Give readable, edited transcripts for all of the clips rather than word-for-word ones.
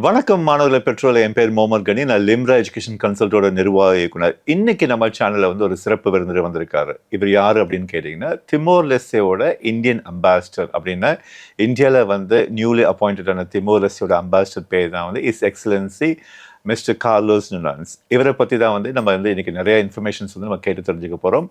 வணக்கம் மாணவர்களை பெற்றோர். என் பேர் மோமர் கனி. நான் லிம்ரா எஜுகேஷன் கன்சல்ட்டோட நிர்வாக இயக்குனர். இன்னைக்கு நம்ம சேனல்ல ஒரு சிறப்பு விருந்தினர் வந்திருக்காரு. இவர் யாரு அப்படின்னு கேட்டீங்கன்னா, திமோர் லெஸ்டேவோட இந்தியன் அம்பாசிடர். அப்படின்னா இந்தியாவில் நியூலி அப்பாயிண்டடான திமோர் லெஸ்டேவோட அம்பாசிடர் பேர் தான் இஸ் எக்ஸலன்சி மிஸ்டர் கார்லோஸ் நுனான்ஸ். இவரை பற்றி தான் நம்ம இன்னைக்கு நிறைய இன்ஃபர்மேஷன்ஸ் நம்ம கேட்டு தெரிஞ்சுக்க போகிறோம்.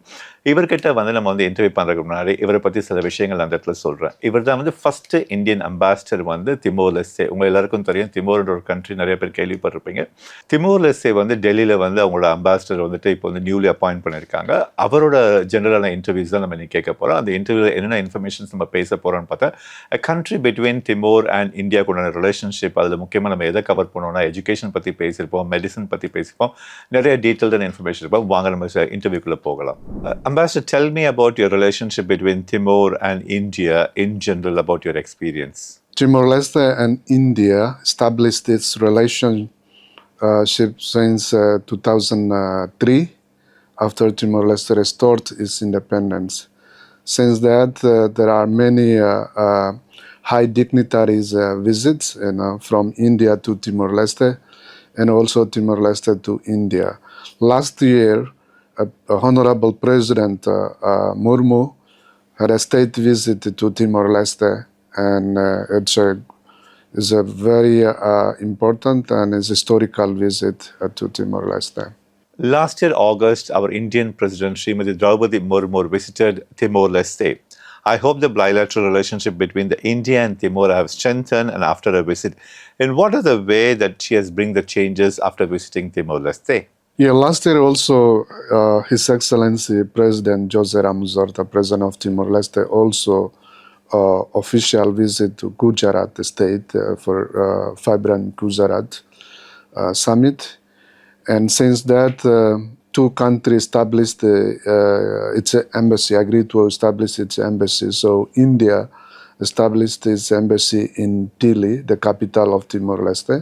இவர்கிட்ட நம்ம இன்டர்வியூ பண்ணுறதுக்கு முன்னாடி இவரை பற்றி சில விஷயங்கள் அந்த இடத்துல சொல்கிறேன். இவர் தான் first Indian ambassador Timor Leste. உங்கள் எல்லாருக்கும் தெரியும், திமோர்ன்ற ஒரு கண்ட்ரி நிறைய பேர் கேள்விப்பட்டிருப்பீங்க. திமோர் லெஸ்டே டெல்லியில் அவங்களோட அம்பாசிடர் இப்போ நியூலி அப்பாயிண்ட் பண்ணியிருக்காங்க. அவரோட ஜெனரலான இன்டர்வியூஸ் தான் நம்ம இன்னைக்கு கேட்க போகிறோம். அந்த இன்டர்வியூவில் என்னென்ன இன்ஃபர்மேஷன்ஸ் நம்ம பேச போகிறோம்னு பார்த்தா, கண்ட்ரி பிட்வீன் திமோர் அண்ட் இந்தியாவுக்குள்ள ரிலேஷன்ஷிப். அதில் முக்கியமாக நம்ம எதை கவர் பண்ணோம்னா, எஜுகேஷன் பற்றி பேசியிருப்போம், மெடிசன் பற்றி பேசியிருப்போம், நிறைய டீட்டெயில்டான இன்ஃபர்மேஷன் இருப்போம். வாங்க நம்ம இன்டர்வியூக்குள்ளே போகலாம். Ambassador, tell me about your relationship between Timor and India in general, about your experience. Timor-Leste and India established its relationship since 2003, after Timor-Leste restored its independence. Since that, there are many high dignitaries visits from India to Timor-Leste, and also Timor-Leste to India. Last year, Honorable President Murmu had a state visit to Timor-Leste, and it's a very important and is historical visit to Timor-Leste. Last year, August, our Indian President Srimati Draupadi Murmu visited Timor-Leste. I hope the bilateral relationship between the India and Timor have strengthened and after a visit. And what are the way that she has bring the changes after visiting Timor-Leste? Yeah, last year also, His Excellency President Jose Ramuzorta, President of Timor-Leste, also official visit to Gujarat state for Vibrant Gujarat Summit. And since that, two countries established its embassy, agreed to establish its embassy. So India established its embassy in Dili, the capital of Timor-Leste,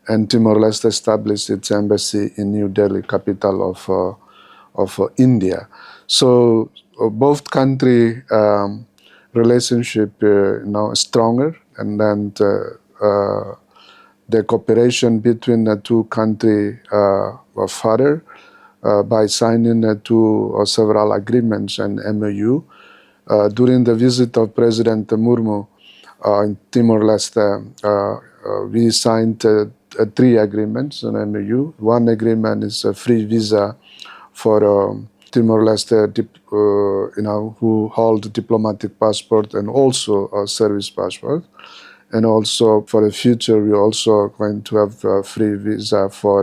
and Timor-Leste established its embassy in New Delhi, capital of India. So both country relationship now is stronger, and then the cooperation between the two countries were further by signing several agreements and MOU. During the visit of President Murmu in Timor-Leste, we signed 3 agreements and MOU. One agreement is a free visa for Timor-Leste, who hold diplomatic passport and also a service passport. And also for the future, we also going to have a free visa for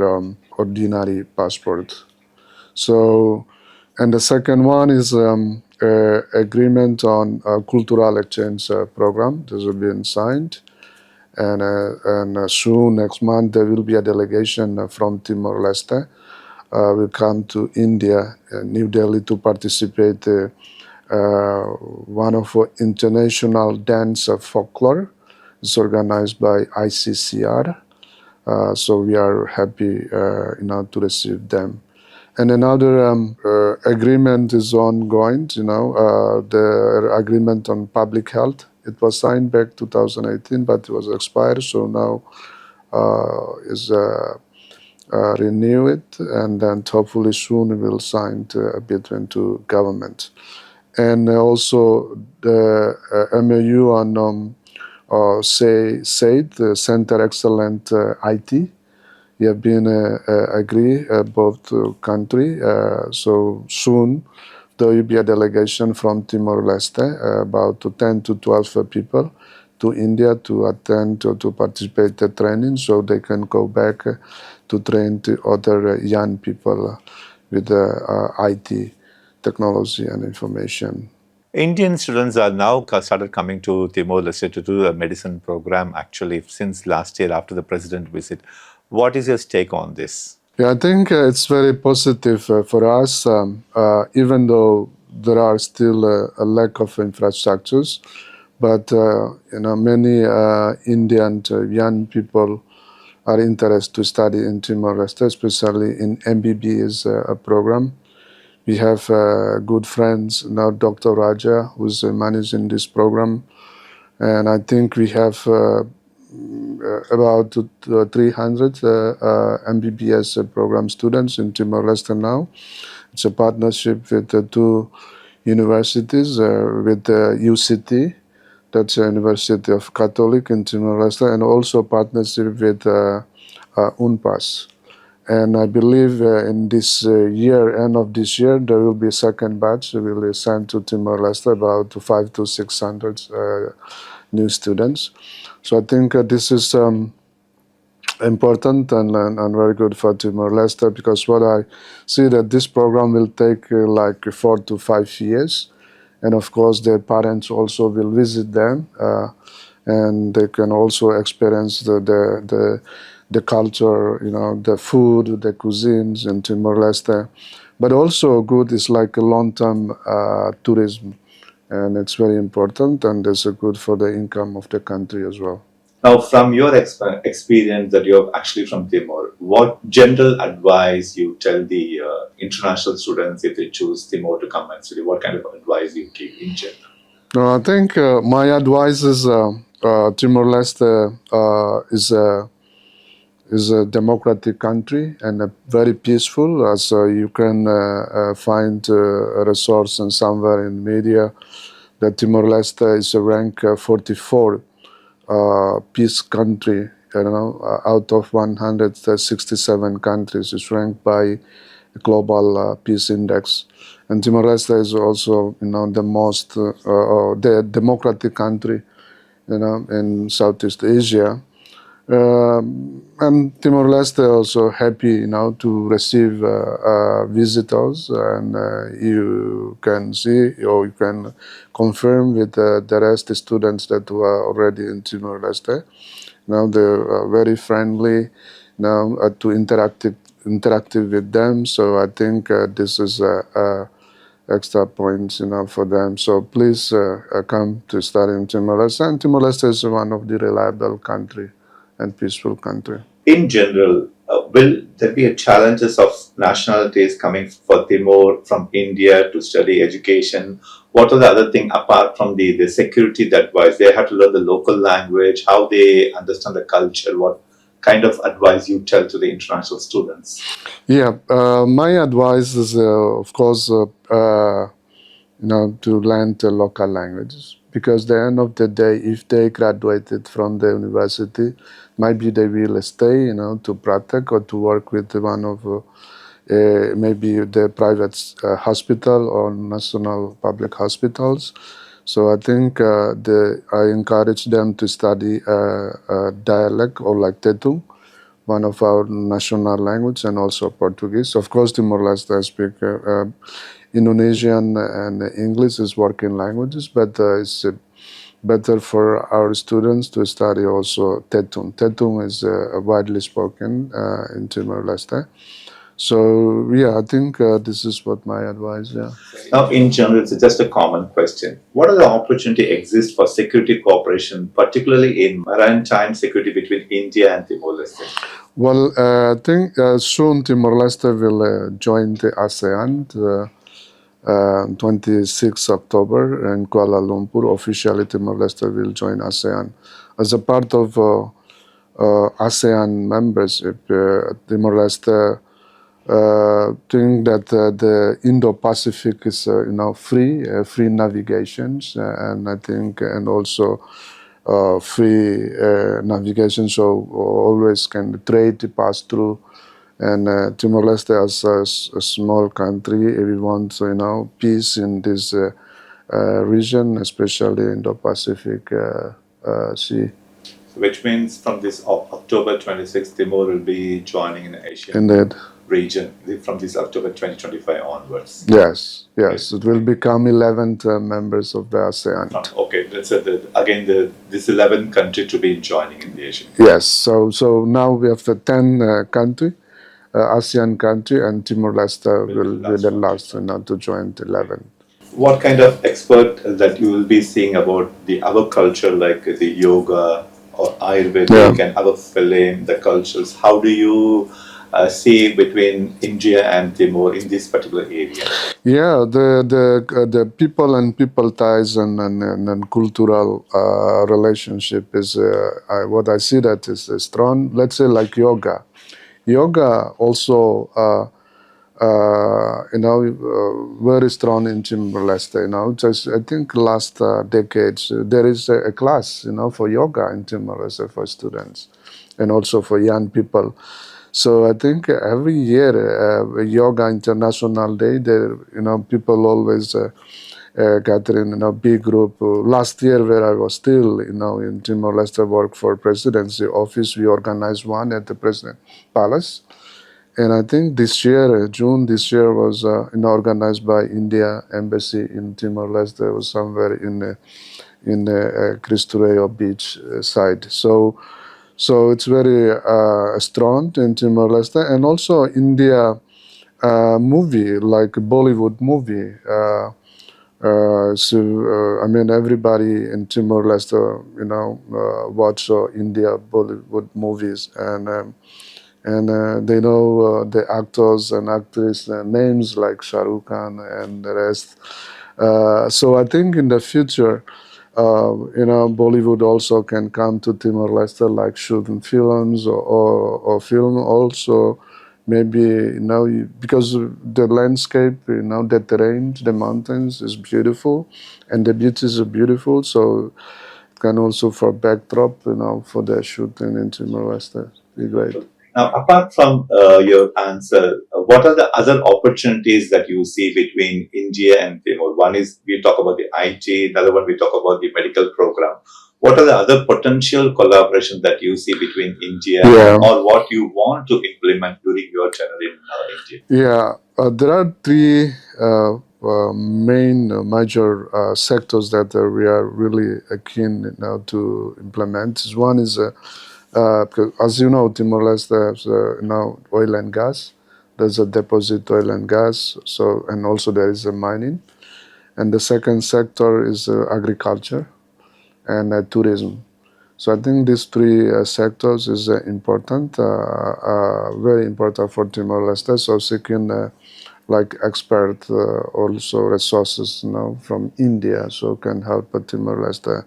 ordinary passport. So, and the second one is agreement on a cultural exchange program. This will be signed. And soon, next month, there will be a delegation from Timor-Leste will come to India, New Delhi, to participate one of international dance folklore. It's organized by ICCR. So we are happy to receive them. And another agreement is ongoing, the agreement on public health. It was signed back 2018, but it was expired, so now is renew it, and then hopefully soon we will sign between two governments. And also the MOU on SAID, the Center Excellent IT. We have been agree both country. So soon there will be a delegation from Timor-Leste, about 10 to 12 people, to India to attend to participate the training, so they can go back to train the other young people with IT technology and information. Indian students are now started coming to Timor-Leste to do a medicine program actually since last year after the president visit. What is your take on this? Yeah, I think it's very positive for us, even though there are still a lack of infrastructures. But many Indian young people are interested to study in Timor-Leste, especially in MBBS program. We have good friends now, Dr. Raja, who's managing this program, and I think we have about 300 MBBS program students in Timor-Leste now. It's a partnership with the two universities, with UCT, that's the University of Catholic in Timor-Leste, and also partnership with UNPAS. And I believe in this year, end of this year, there will be a second batch. We will send to Timor-Leste about 500 to 600 new students. So I think this is important and very good for Timor-Leste, because what I see that this program will take like 4 to 5 years. And of course, their parents also will visit them, and they can also experience the culture, the food, the cuisines in Timor-Leste. But also good is like a long-term tourism, and it's very important, and it's good for the income of the country as well. Now, from your experience that you're actually from Timor, what general advice you tell the international students if they choose Timor to come and study? What kind of advice you give in general? No, I think my advice is Timor-Leste is a democratic country and very peaceful, as you can find a resource in somewhere in media that Timor-Leste is ranked 44 peace country, out of 167 countries. It's ranked by global peace index. And Timor-Leste is also, the most the democratic country, in Southeast Asia. And Timor-Leste also happy, to receive visitors, and you can see or you can confirm with the rest students that were already in Timor-Leste. Now they're very friendly, now to interactive with them. So I think this is extra points, for them. So please come to study in Timor-Leste. And Timor-Leste is one of the reliable country and peaceful country. In general, will there be challenges of nationalities coming for Timor from India to study education? What are the other thing apart from the security that wise? They have to learn the local language, how they understand the culture, what kind of advice you tell to the international students? Yeah, my advice is, of course, to learn the local languages, because at the end of the day, if they graduated from the university, maybe they will stay, to practice or to work with one of maybe the private hospital or national public hospitals. So I think I encourage them to study dialect or like Tetum, one of our national language, and also Portuguese. Of course, Timor-Leste speak Indonesian and English is working languages, but it's better for our students to study also Tetum. Tetum is widely spoken in Timor-Leste. So yeah, I think this is what my advice. Yeah. Now, in general, it's just a common question. What are the opportunity exist for security cooperation, particularly in maritime security between India and Timor-Leste? Well, I think soon Timor-Leste will join the ASEAN. 26 October in Kuala Lumpur, officially Timor-Leste will join ASEAN. As a part of ASEAN membership, Timor-Leste think that the Indo-Pacific is free navigations, and I think, and also free navigation, so always can trade pass through. And Timor-Leste, as a small country, we want peace in this region, especially in the Pacific Sea. Which means from this October 26th, Timor will be joining in the Asian Indeed. region from this October 2025 onwards. Yes, it will become 11th members of the ASEAN. Okay, let's say this 11th country to be joining in the Asian. Yes, so now we have the 10 country. ASEAN country, and Timor-Leste will be the last to join the 11. What kind of expert that you will be seeing about our culture, like the yoga or Ayurvedic and our film, the cultures? How do you see between India and Timor in this particular area? Yeah, the people and people ties and cultural relationship is what I see that is strong. Let's say like yoga. Yoga also very strong in Timor-Leste. Just I think last decades there is a class for yoga in Timor-Leste for students and also for young people. So I think every year, Yoga International Day, there people always gather in a big group. Last year, where I was still in Timor Leste, work for presidency office, we organized one at the President Palace, and I think this year, June this year, was organized by India Embassy in Timor Leste. It was somewhere in Cristo Reo beach side. So it's very strong in Timor-Leste, and also India movie like Bollywood movie. I mean, everybody in Timor-Leste, watch India Bollywood movies, and they know the actors and actresses names like Shah Rukh Khan and the rest. So I think in the future, Bollywood also can come to Timor-Leste, like shooting films or film also. Maybe because the landscape, the terrain, the mountains is beautiful, and the beaches are beautiful. So it can also for backdrop, for the shooting in Timor-Leste. Be great. Now, apart from your answer, what are the other opportunities that you see between India and Timor? One is we talk about the IT, another one we talk about the medical program. What are the other potential collaborations that you see between India or what you want to implement during your tenure in India? Yeah, there are three main major sectors that we are really keen now to implement. One is, because as you know, Timor-Leste has now oil and gas. There's a deposit oil and gas, so and also there is a mining. And the second sector is agriculture and tourism. So I think these three sectors is important, very important for Timor-Leste. So seeking like expert also resources from India, so can help Timor-Leste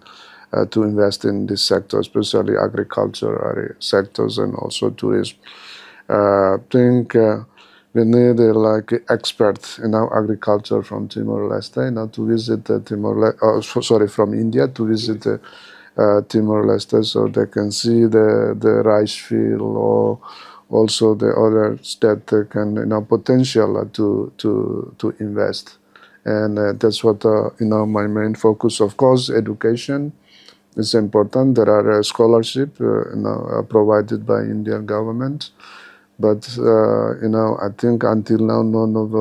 to invest in this sector, especially agriculture sectors and also tourism. I think we need like experts in agriculture from Timor-Leste, to visit from India to visit Timor-Leste, so they can see the rice field or also the others that can potential to invest, and that's what my main focus. Of course, education is important. There are scholarship provided by Indian government, but I think until now none of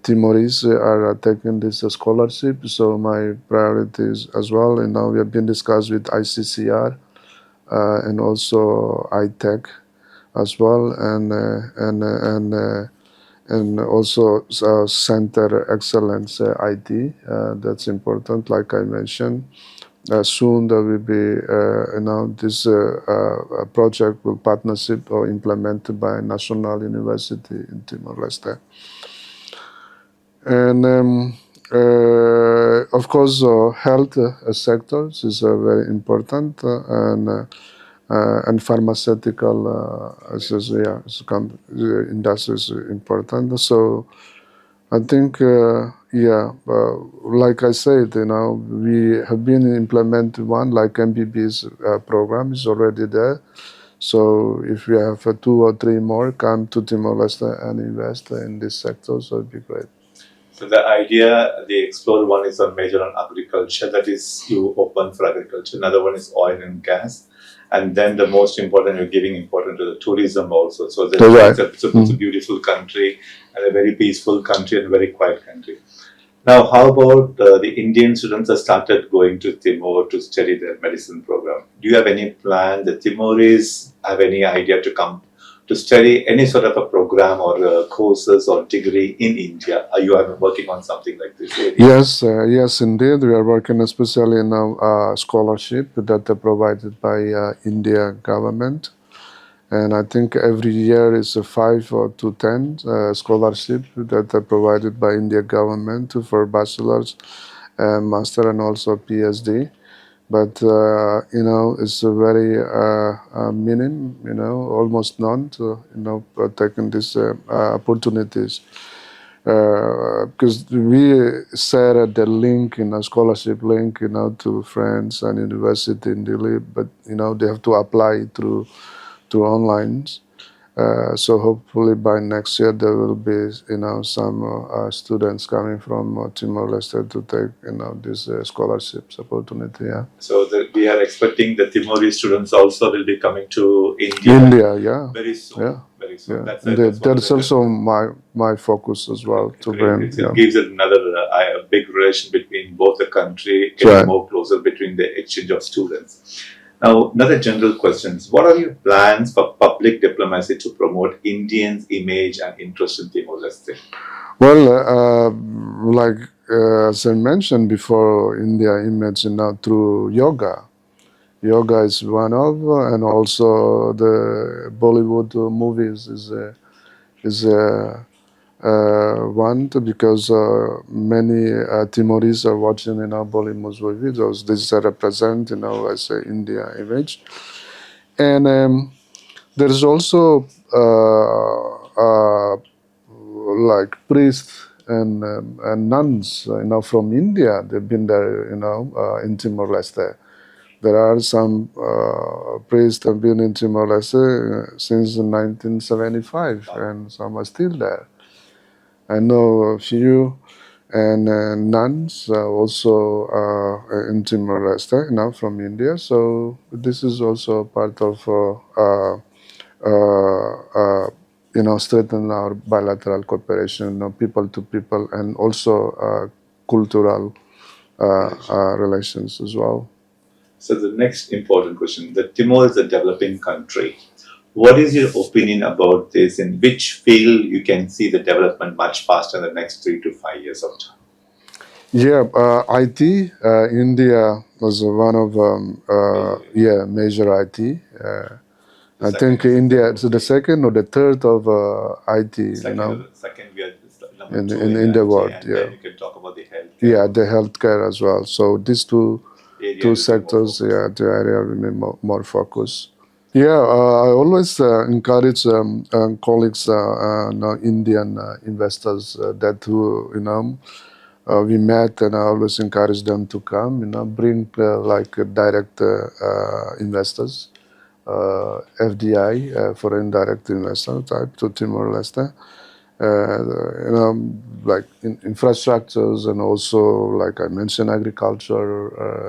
Timorese are taking this scholarship. So my priorities as well, we have been discussed with ICCR and also ITEC as well, and also Center Excellence IT. That's important, like I mentioned. Soon there will be, this project will partnership or implemented by National University in Timor-Leste. And of course, health sectors is very important, and pharmaceutical industry is important. So I think, like I said, we have been implementing one like MBB's program is already there. So if we have 2 or 3 more come to Timor-Leste and invest in this sector, so it'd be great. So the idea, the explore one is on major on agriculture, that is you open for agriculture. Another one is oil and gas. And then the most important, you're giving importance to the tourism also. So it's a beautiful country and a very peaceful country and a very quiet country. Now, how about the Indian students have started going to Timor to study their medicine program? Do you have any plan? The Timorese have any idea to come to study any sort of a program or courses or degree in India? Are you working on something like this? Yes, indeed. We are working especially in a scholarship that are provided by India government. And I think every year is a 5 or to 10 scholarship that are provided by India government for bachelor's, master, and also PhD. But it's a very minim, almost none to taking these opportunities. Because we share the link, scholarship link, to friends and university in Delhi, but they have to apply through online. So hopefully by next year there will be some students coming from Timor-Leste to take this scholarships opportunity. Yeah. So we are expecting the Timorese students also will be coming to India. India, yeah. Very soon. Yeah. Very soon. Yeah. That's one of That's the also my focus as well to bring. It gives it another big relation between both the country, getting Right. more closer between the exchange of students. Now, another general question is, what are your plans for public diplomacy to promote Indians' image and interest in Timor-Leste? Well, as I mentioned before, India image through yoga. Yoga is one of, and also the Bollywood movies is one because many Timorese are watching Bollywood videos. This represent as a India image, and there is also like priests and nuns from India. They've been there in Timor-Leste. There are some priests have been in Timor-Leste since 1975, and some are still there. I know a few, and nuns also in Timor-Leste, from India. So this is also part of strengthen our bilateral cooperation, people to people, and also cultural relations as well. So the next important question, the Timor is a developing country. What is your opinion about this? In which field you can see the development much faster in the next 3 to 5 years of time? Yeah, IT. India was one of major IT. I think India is the second or the third of IT. Second, we are number two in the IT, world. and Yeah. then you can talk about the health. Yeah, the healthcare as well. So these two sectors, More the area will be more focus. Yeah, I always encourage colleagues, Indian investors that who we met, and I always encourage them to come. Bring like direct investors, FDI, foreign direct investor type to Timor-Leste. Like infrastructures, and also, like I mentioned, agriculture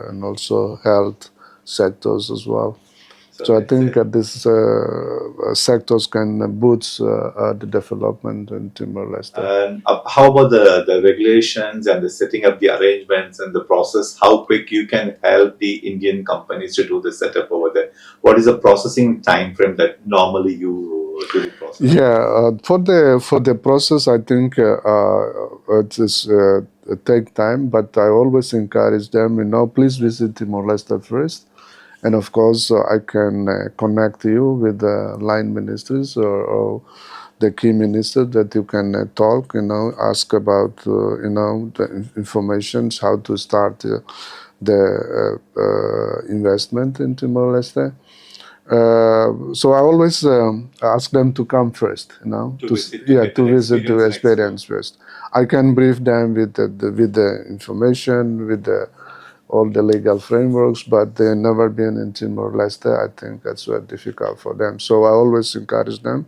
and also health sectors as well. So I think these sectors can boost the development in Timor-Leste. And how about the regulations and the setting up the arrangements and the process? How quick you can help the Indian companies to do the setup over there? What is the processing time frame that normally you do the process? Yeah, for the process, I think it is take time, but I always encourage them. Please visit Timor-Leste first. And of course, I can connect you with the line ministers or the key minister that you can talk, ask about, the information, how to start the investment in Timor-Leste. So I always ask them to come first, to visit to experience first. I can brief them with the information, with all the legal frameworks, but they've never been in Timor-Leste. I think that's very difficult for them. So I always encourage them,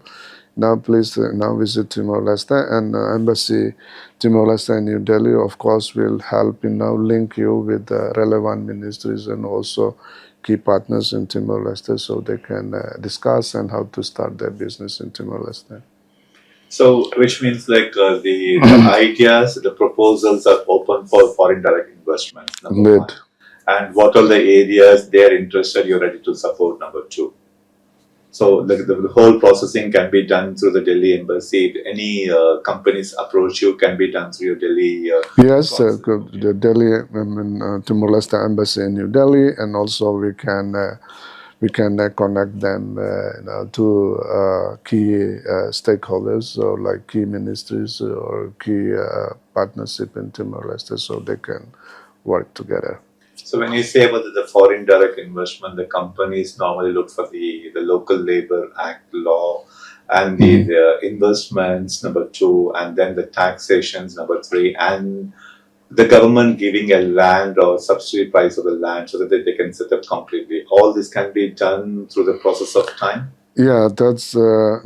please visit Timor-Leste, and Embassy Timor-Leste in New Delhi, of course, will help, link you with the relevant ministries and also key partners in Timor-Leste, so they can discuss and how to start their business in Timor-Leste. So, which means like the ideas, the proposals are open for foreign direct investment, number one. And what are the areas they are interested, you're ready to support, number two. So the whole processing can be done through the Delhi embassy. If any companies approach you, can be done through your Delhi. Yes, the Delhi, Timor-Leste embassy in New Delhi, and also we can we can connect them to key stakeholders or like key ministries or key partnership in Timor-Leste so they can work together. So when you say about the foreign direct investment, the companies normally look for the Local Labor Act law and the investments, number 2, and then the taxations, number 3, and the government giving a land or subsidy price of the land so that they can set up completely. All this can be done through the process of time. Yeah, that's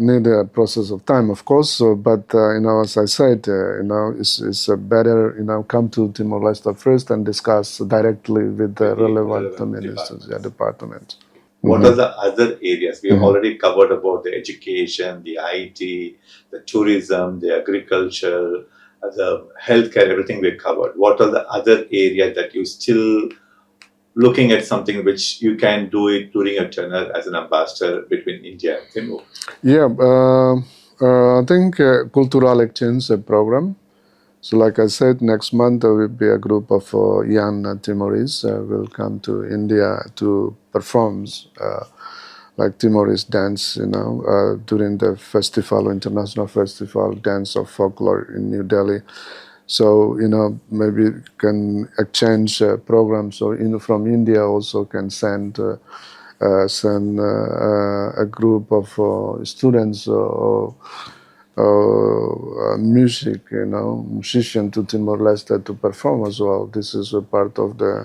need a process of time, of course. So, but as I said, it's better come to Timor-Leste first and discuss directly with the relevant ministers, departments. What are the other areas? We have already covered about the education, the IT, the tourism, the agriculture, the healthcare, everything we covered. What are the other areas that you still looking at something which you can do it during your tenure as an ambassador between India and Timor? Yeah, I think cultural exchange program. So like I said, next month there will be a group of young Timorese will come to India to perform like Timorese dance, during the festival, international festival, dance of folklore in New Delhi. So, maybe can exchange programs or from India also can send a group of students musician to Timor-Leste to perform as well. This is a part of the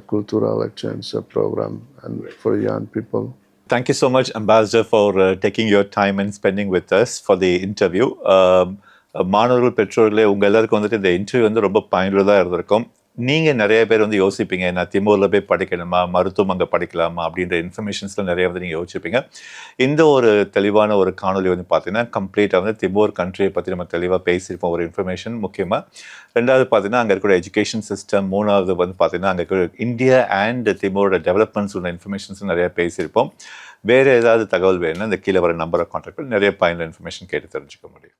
cultural exchange program and for young people. Thank you so much, Ambassador, for taking your time and spending with us for the interview. மாணவர்கள் பெற்றோர்களே உங்கள் எல்லாருக்கும் வந்துட்டு இந்த interview வந்து ரொம்ப பயனுள்ளதாக இருந்திருக்கும். நீங்கள் நிறைய பேர் வந்து யோசிப்பீங்க, நான் திமோரில் போய் படிக்கணுமா, மருத்துவம் அங்கே படிக்கலாமா அப்படின்ற இன்ஃபர்மேஷன்ஸ்லாம் நிறைய வந்து நீங்கள் யோசிப்பீங்க. இந்த ஒரு தெளிவான ஒரு காணொலி வந்து பார்த்தீங்கன்னா கம்ப்ளீட்டாக வந்து திமோர் கண்ட்ரியை பற்றி நம்ம தெளிவாக பேசியிருப்போம். ஒரு இன்ஃபர்மேஷன் முக்கியமாக. ரெண்டாவது பார்த்தீங்கன்னா அங்கே இருக்கிற எஜுகேஷன் சிஸ்டம். மூணாவது வந்து பார்த்தீங்கன்னா அங்கே இருக்கிற இந்தியா அண்ட் திமோரோட டெவலப்மெண்ட்ஸ் உள்ள இன்ஃபர்மேஷன்ஸும் நிறைய பேசியிருப்போம். வேறு ஏதாவது தகவல் வேணும்னா இந்த கீழே வர நம்பரை கான்டாக்ட் பண்ணி நிறைய பயனுள்ள இன்ஃபர்மேஷன் கேட்டு தெரிஞ்சுக்க முடியும்.